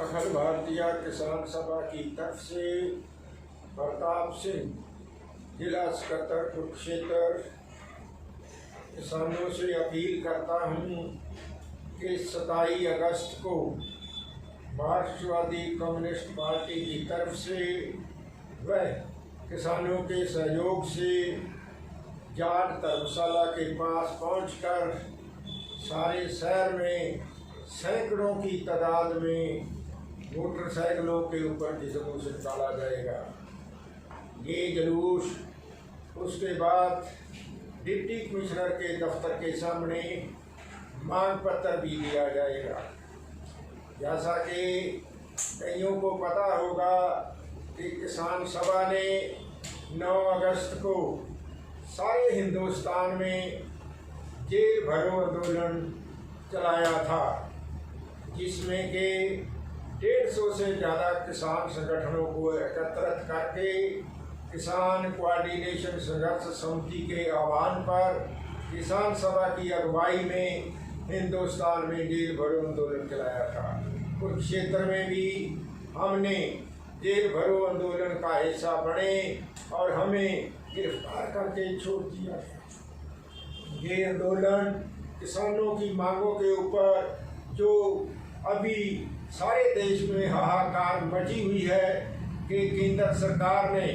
अखिल भारतीय किसान सभा की तरफ से प्रताप सिंह, जिला सकत्तर कुरुक्षेत्र, किसानों से अपील करता हूँ कि 27 अगस्त को मार्क्सवादी कम्युनिस्ट पार्टी की तरफ से व किसानों के सहयोग से जाट धर्मशाला के पास पहुंचकर सारे शहर में सैकड़ों की तादाद में मोटरसाइकिलों के ऊपर जुलूस निकाला जाएगा। ये जुलूस उसके बाद डिप्टी कमिश्नर के दफ्तर के सामने मांग पत्र भी दिया जाएगा। जैसा कि कईयों को पता होगा कि किसान सभा ने 9 अगस्त को सारे हिंदुस्तान में जेल भरो आंदोलन चलाया था, जिसमें के 150 से ज़्यादा किसान संगठनों को एकत्रित करके किसान कोऑर्डिनेशन संघर्ष समिति के आह्वान पर किसान सभा की अगुवाई में हिंदुस्तान में जेल भरो आंदोलन चलाया था। कुरुक्षेत्र में भी हमने जेल भरो आंदोलन का हिस्सा बने और हमें गिरफ्तार करके छोड़ दिया। ये आंदोलन किसानों की मांगों के ऊपर जो अभी सारे देश में हाहाकार मची हुई है कि केंद्र सरकार ने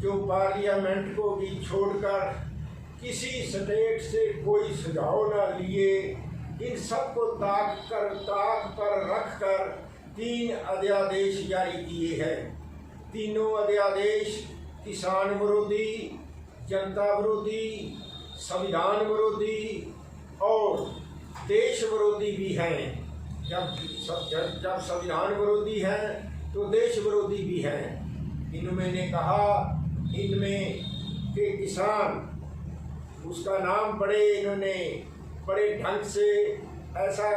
जो पार्लियामेंट को भी छोड़कर किसी स्टेट से कोई सुझाव न लिए, इन सबको ताक पर रखकर 3 अध्यादेश जारी किए हैं। तीनों अध्यादेश किसान विरोधी, जनता विरोधी, संविधान विरोधी और देश विरोधी भी हैं। जब संविधान विरोधी है तो देश विरोधी भी हैं। इन्होंने कहा इनमें कि किसान, उसका नाम बड़े इन्होंने बड़े ढंग से ऐसा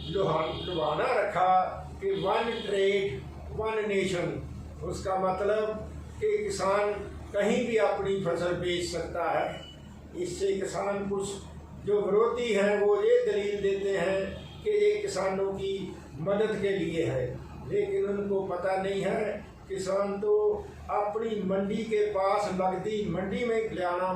लुभाना रखा कि 1 ट्रेड 1 नेशन। उसका मतलब कि किसान कहीं भी अपनी फसल बेच सकता है। इससे किसान कुछ जो विरोधी हैं वो ये दलील देते हैं कि ये किसानों की मदद के लिए है, लेकिन उनको पता नहीं है किसान तो अपनी मंडी के पास लगती मंडी में लाना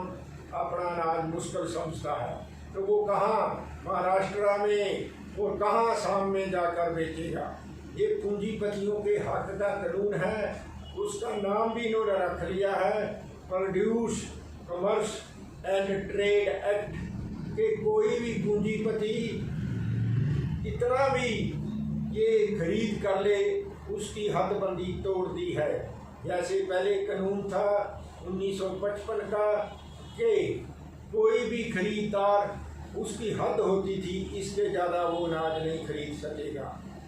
अपना अनाज मुश्किल समझता है, तो वो कहाँ महाराष्ट्र में और कहाँ आसाम में जाकर बेचेगा। ये पूंजीपतियों के हक का कानून है, उसका नाम भी इन्होंने रख लिया है produce commerce and trade act के कोई भी पूंजीपति कितना भी ये खरीद कर ले उसकी हदबंदी तोड़ दी है। जैसे पहले कानून था 1955 का कि कोई भी खरीदार उसकी हद होती थी, इससे ज़्यादा वो अनाज नहीं खरीद सकेगा।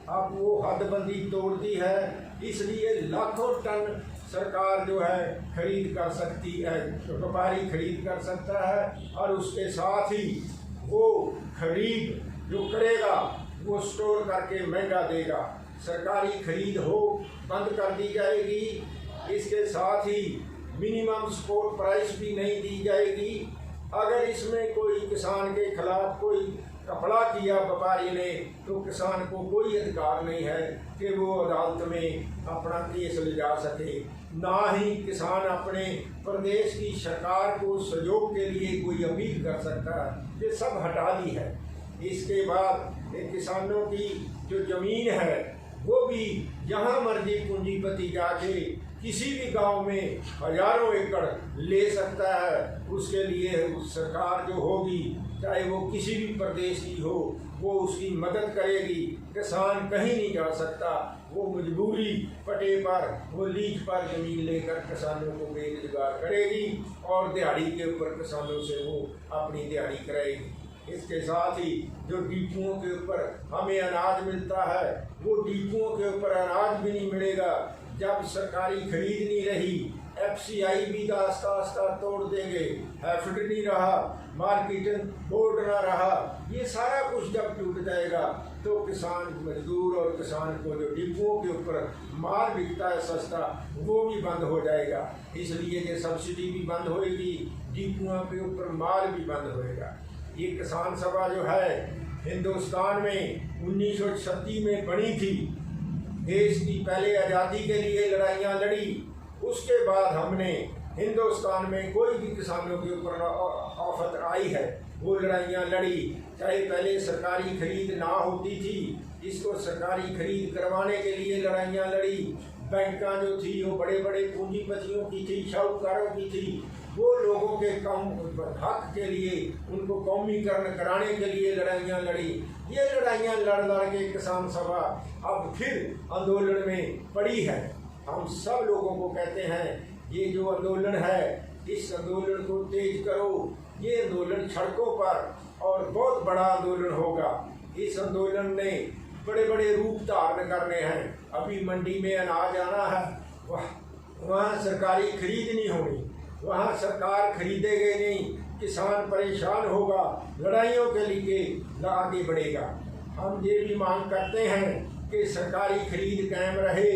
अब वो हदबंदी तोड़ दी है, इसलिए लाखों टन सरकार जो है खरीद कर सकती है, व्यापारी खरीद कर सकता है और उसके साथ ही वो खरीद जो करेगा वो स्टोर करके महंगा देगा। सरकारी खरीद हो बंद कर दी जाएगी। इसके साथ ही मिनिमम सपोर्ट प्राइस भी नहीं दी जाएगी। अगर इसमें कोई किसान के खिलाफ कोई कपड़ा किया व्यापारी ने तो किसान को कोई अधिकार नहीं है कि वो अदालत में अपना केस ले जा सके। ना ही किसान अपने प्रदेश की सरकार को सहयोग के लिए कोई अपील कर सकता है। ये सब हटा दी है। इसके बाद किसानों की जो ज़मीन है वो भी जहाँ मर्जी पूंजीपति जाके किसी भी गांव में हजारों एकड़ ले सकता है। उसके लिए उस सरकार जो होगी, चाहे वो किसी भी प्रदेश की हो, वो उसकी मदद करेगी। किसान कहीं नहीं जा सकता, वो मजबूरी पटे पर वो लीज पर ज़मीन लेकर किसानों को बेरोजगार करेगी और दिहाड़ी के ऊपर किसानों से वो अपनी दिहाड़ी कराएगी। इसके साथ ही जो डिपुओं के ऊपर हमें अनाज मिलता है, वो डिपुओं के ऊपर अनाज भी नहीं मिलेगा। जब सरकारी खरीद नहीं रही, FCI भी आस्ता आस्ता तोड़ देंगे, हैफेड नहीं रहा, मार्केटिंग बोर्ड ना रहा, ये सारा कुछ जब टूट जाएगा तो किसान मजदूर और किसान को जो डिपुओं के ऊपर माल बिकता है सस्ता, वो भी बंद हो जाएगा। इसलिए ये सब्सिडी भी बंद होएगी, डिपुओं के ऊपर माल भी बंद होएगा। ये किसान सभा जो है हिंदुस्तान में 1936 में बनी थी। देश की पहले आज़ादी के लिए लड़ाइयाँ लड़ी, उसके बाद हमने हिंदुस्तान में कोई भी किसानों के ऊपर आफत आई है वो लड़ाइयाँ लड़ी। चाहे पहले सरकारी खरीद ना होती थी, इसको सरकारी खरीद करवाने के लिए लड़ाइयाँ लड़ी। बैंकां जो थी वो बड़े बड़े पूंजीपतियों की थी, शाहूकारों की थी। वो लोगों के हक के लिए, उनको कौमीकरण कराने के लिए लड़ाइयाँ लड़ी। ये लड़ाइयाँ लड़ के किसान सभा अब फिर आंदोलन में पड़ी है। हम सब लोगों को कहते हैं ये जो आंदोलन है, इस आंदोलन को तेज करो। ये आंदोलन सड़कों पर और बहुत बड़ा आंदोलन होगा। इस आंदोलन ने बड़े बड़े रूप धारण करने हैं। अभी मंडी में अनाज आना है, वहाँ सरकारी खरीद नहीं होनी, वहाँ सरकार खरीदेगी नहीं, किसान परेशान होगा, लड़ाइयों के लिए आगे बढ़ेगा। हम ये भी मांग करते हैं कि सरकारी खरीद कायम रहे,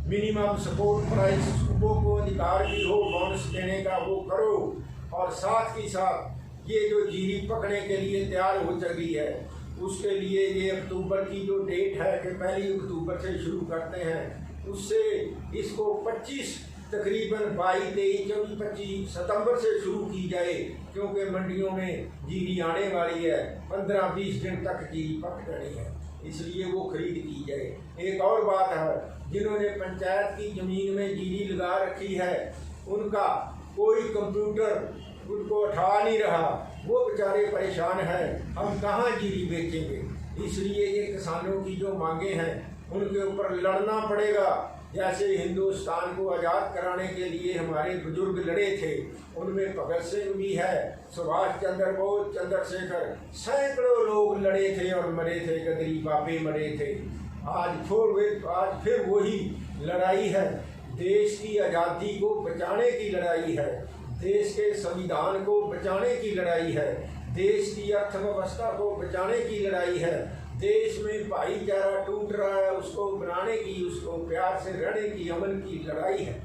मिनिमम सपोर्ट प्राइस को अधिकार भी हो, बोनस देने का वो करो। और साथ ही साथ ये जो जीरी पकने के लिए तैयार हो चुकी है, उसके लिए ये अक्टूबर की जो डेट है कि 1 अक्टूबर से शुरू करते हैं, उससे इसको 25 तकरीबन 22, 23, 24, 25 सितंबर से शुरू की जाए, क्योंकि मंडियों में जीरी आने वाली है। 15-20 दिन तक जीरी पक जानी है, इसलिए वो खरीद की जाए। एक और बात है, जिन्होंने पंचायत की ज़मीन में जीरी लगा रखी है, उनका कोई कंप्यूटर उनको उठा नहीं रहा, वो बेचारे परेशान हैं। हम कहाँ जीरी बेचेंगे? इसलिए ये किसानों की जो मांगे हैं उनके ऊपर लड़ना पड़ेगा। जैसे हिंदुस्तान को आज़ाद कराने के लिए हमारे बुजुर्ग लड़े थे, उनमें भगत सिंह भी है, सुभाष चंद्र बोस, चंद्रशेखर, सैकड़ों लोग लड़े थे और मरे थे, गदरी बाबे मरे थे। आज फिर वही लड़ाई है। देश की आज़ादी को बचाने की लड़ाई है, देश के संविधान को बचाने की लड़ाई है, देश की अर्थव्यवस्था को बचाने की लड़ाई है, देश में भाईचारा टूट रहा है उसको बनाने की, उसको प्यार से रहने की, अमन की लड़ाई है।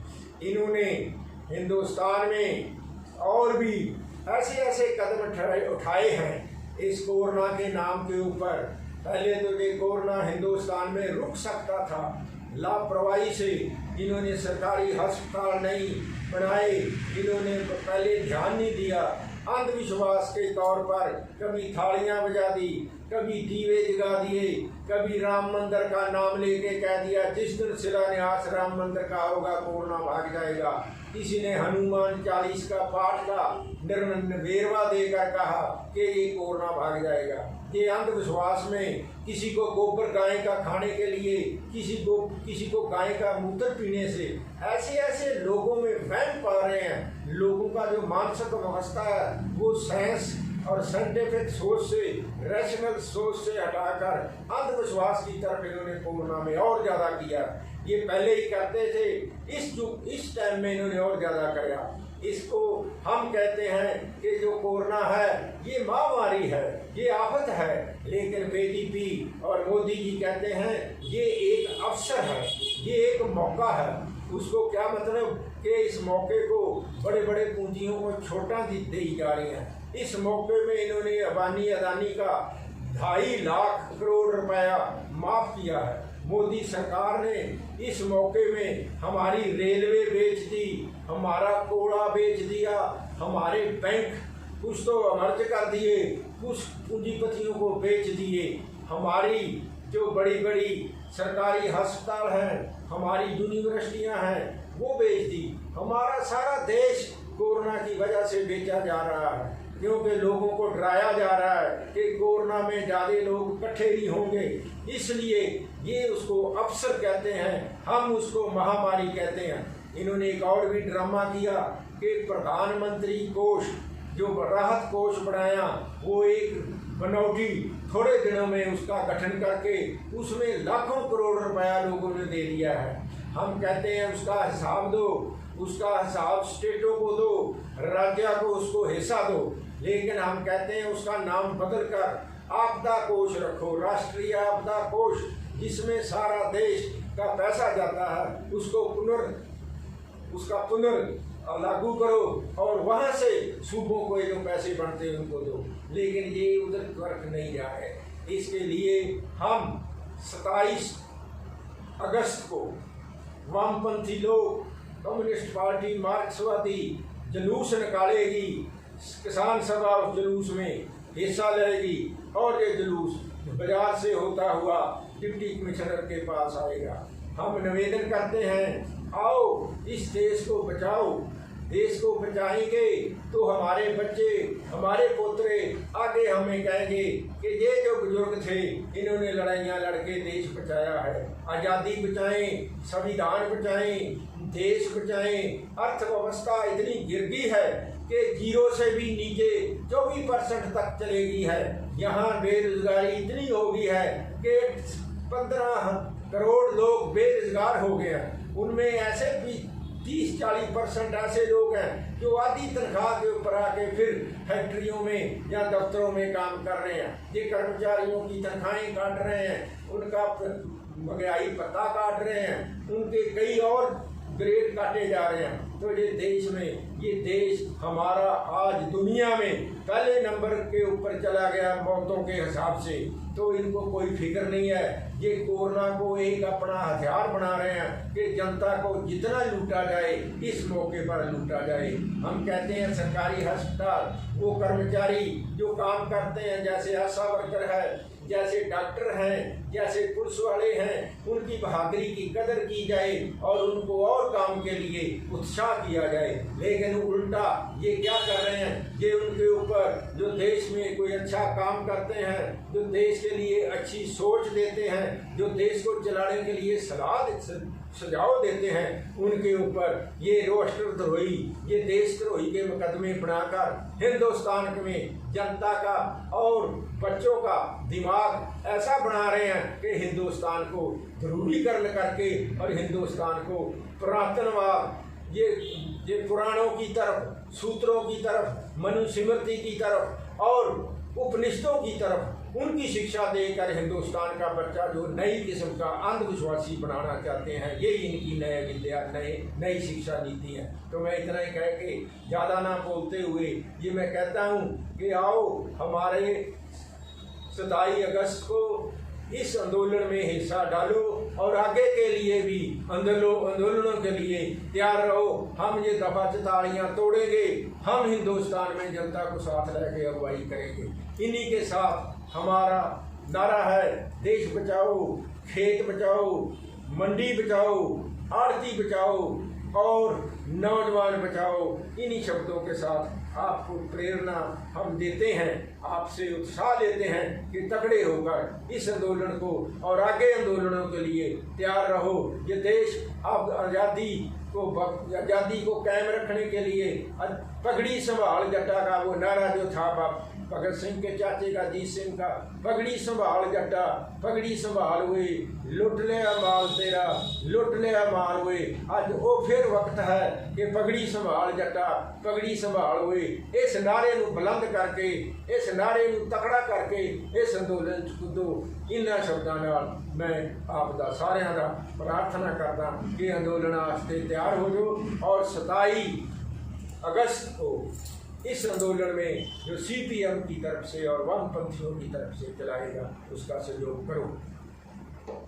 इन्होंने हिंदुस्तान में और भी ऐसे ऐसे कदम उठाए हैं इस कोरोना के नाम के ऊपर। पहले तो ये कोरोना हिंदुस्तान में रुक सकता था, लापरवाही से इन्होंने सरकारी अस्पताल नहीं बनाए, इन्होंने पहले ध्यान नहीं दिया। अंधविश्वास के तौर पर कभी थालियां बजा दी, कभी दीवे जगा दिए, कभी राम मंदिर का नाम लेके कह दिया जिस दिन शिलान्यास राम मंदिर का होगा कोरोना भाग जाएगा। किसी ने हनुमान 40 का पाठ का निर्वेरवा देकर कहा कि ये कोरोना भाग जाएगा। ये अंधविश्वास में किसी को गोबर गाय का खाने के लिए, किसी को गाय का मूत्र पीने से, ऐसे लोगों में वहम पा रहे हैं। लोगों का जो मानसिक अवस्था है वो साइंस और साइंटिफिक सोच से, रैशनल सोच से हटाकर अंधविश्वास की तरफ इन्होंने कोरोना में और ज़्यादा किया। ये पहले ही करते थे, इस टाइम में इन्होंने और ज़्यादा किया। इसको हम कहते हैं कि जो कोरोना है ये महामारी है, ये आफत है, लेकिन बीजेपी और मोदी जी कहते हैं ये एक अवसर है, ये एक मौका है। उसको क्या मतलब कि इस मौके को बड़े बड़े पूंजियों को छोटा दी जा रही है। इस मौके में इन्होंने अबानी अदानी का 2.5 लाख करोड़ रुपया माफ किया है। मोदी सरकार ने इस मौके में हमारी रेलवे बेच दी, हमारा कोड़ा बेच दिया, हमारे बैंक कुछ तो मर्ज कर दिए, कुछ पूंजीपतियों को बेच दिए, हमारी जो बड़ी बड़ी सरकारी अस्पताल हैं, हमारी यूनिवर्सिटियां हैं वो बेच दी। हमारा सारा देश कोरोना की वजह से बेचा जा रहा है, क्योंकि लोगों को डराया जा रहा है कि कोरोना में ज़्यादा लोग इकट्ठे नहीं होंगे, इसलिए ये उसको अवसर कहते हैं, हम उसको महामारी कहते हैं। इन्होंने एक और भी ड्रामा किया कि प्रधानमंत्री कोष जो राहत कोष बनाया वो एक बनौटी थोड़े दिनों में उसका गठन करके उसमें लाखों करोड़ रुपया लोगों ने दे दिया है। हम कहते हैं उसका हिसाब दो, उसका हिसाब स्टेटों को दो, राज्य को उसको हिस्सा दो, लेकिन हम कहते हैं उसका नाम बदल कर आपदा कोष रखो, राष्ट्रीय आपदा कोष, जिसमें सारा देश का पैसा जाता है, उसका पुनर् लागू करो और वहाँ से सूबों को जो पैसे बनते हैं उनको दो। लेकिन ये उधर वर्क नहीं जा रहे। इसके लिए हम 27 अगस्त को वामपंथी लोग, कम्युनिस्ट पार्टी मार्क्सवादी जुलूस निकालेगी, किसान सभा उस जुलूस में हिस्सा लेगी और ये जुलूस बाजार से होता हुआ डिप्टी कमिश्नर के पास आएगा। हम निवेदन करते हैं, आओ इस देश को बचाओ। देश को बचाएंगे तो हमारे बच्चे, हमारे पोतरे आगे हमें कहेंगे कि ये जो बुजुर्ग थे इन्होंने लड़ाइयाँ लड़के देश बचाया है। आज़ादी बचाएं, संविधान बचाएं, देश बचाएं। अर्थव्यवस्था इतनी गिर गई है कि 0 से भी नीचे 24% तक चलेगी है। यहाँ बेरोजगारी इतनी हो गई है कि 15 करोड़ लोग बेरोजगार हो गए हैं। उनमें ऐसे भी 30-40% ऐसे लोग हैं जो आधी तनख्वाह के ऊपर आके फिर फैक्ट्रियों में या दफ्तरों में काम कर रहे हैं। ये कर्मचारियों की तनख्वाहें काट रहे हैं, उनका महंगाई भत्ता काट रहे हैं, उनके कई और ग्रेड काटे जा रहे हैं। तो ये देश में, ये देश हमारा आज दुनिया में पहले नंबर के ऊपर चला गया मौतों के हिसाब से। तो इनको कोई फिक्र नहीं है। ये कोरोना को एक अपना हथियार बना रहे हैं कि जनता को जितना लूटा जाए इस मौके पर लूटा जाए। हम कहते हैं सरकारी अस्पताल, वो कर्मचारी जो काम करते हैं, जैसे आशा वर्कर है, जैसे डॉक्टर हैं, जैसे पुलिस वाले हैं, उनकी बहादुरी की कदर की जाए और उनको और काम के लिए उत्साह किया जाए। लेकिन उल्टा ये क्या कर रहे हैं, ये उनके ऊपर जो देश में कोई अच्छा काम करते हैं, जो देश के लिए अच्छी सोच देते हैं, जो देश को चलाने के लिए सुझाव देते हैं, उनके ऊपर ये राष्ट्रद्रोही, ये देशद्रोही के मुकदमे बनाकर हिंदुस्तान में जनता का और बच्चों का दिमाग ऐसा बना रहे हैं कि हिंदुस्तान को ध्रुवीकरण करके और हिंदुस्तान को पुरातनवाद, ये पुराणों की तरफ, सूत्रों की तरफ, मनुस्मृति की तरफ और उपनिषदों की तरफ उनकी शिक्षा देकर हिंदुस्तान का बच्चा जो नई किस्म का अंधविश्वासी बनाना चाहते हैं, ये इनकी नई विद्या, नई शिक्षा नीति है। तो मैं इतना ही कह के ज़्यादा ना बोलते हुए ये मैं कहता हूँ कि आओ हमारे 27 अगस्त को इस आंदोलन में हिस्सा डालो और आगे के लिए भी आंदोलनों के लिए तैयार रहो। हम ये दफा तालियां तोड़ेंगे, हम हिंदुस्तान में जनता को साथ लेके अगुवाई करेंगे। इन्हीं के साथ हमारा नारा है, देश बचाओ, खेत बचाओ, मंडी बचाओ, आड़ती बचाओ और नौजवान बचाओ। इन्हीं शब्दों के साथ आपको प्रेरणा हम देते हैं, आपसे उत्साह लेते हैं कि तगड़े होकर इस आंदोलन को और आगे आंदोलनों के लिए तैयार रहो। ये देश अब आज़ादी को कायम रखने के लिए पगड़ी संभाल जट्टा का वो नारा जो था भगत सिंह के चाचे का, अजीत सिंह का, पगड़ी संभाल जट्टा, पगड़ी संभाल हुए, लुट लिया माल तेरा, लुट लिया माल हुए। आज वो फिर वक्त है कि पगड़ी संभाल जट्टा, पगड़ी संभाल हुए। इस नारे को बुलंद करके, इस नारे को तकड़ा करके इस अंदोलन कूदो। इन्हां शब्दों नाल मैं आपका सारिਆਂ ਦਾ प्रार्थना करता कि अंदोलन वास्ते तैयार हो जाओ और 27 अगस्त को इस आंदोलन में जो CPM की तरफ से और वामपंथियों की तरफ से चलाएगा उसका सहयोग करो।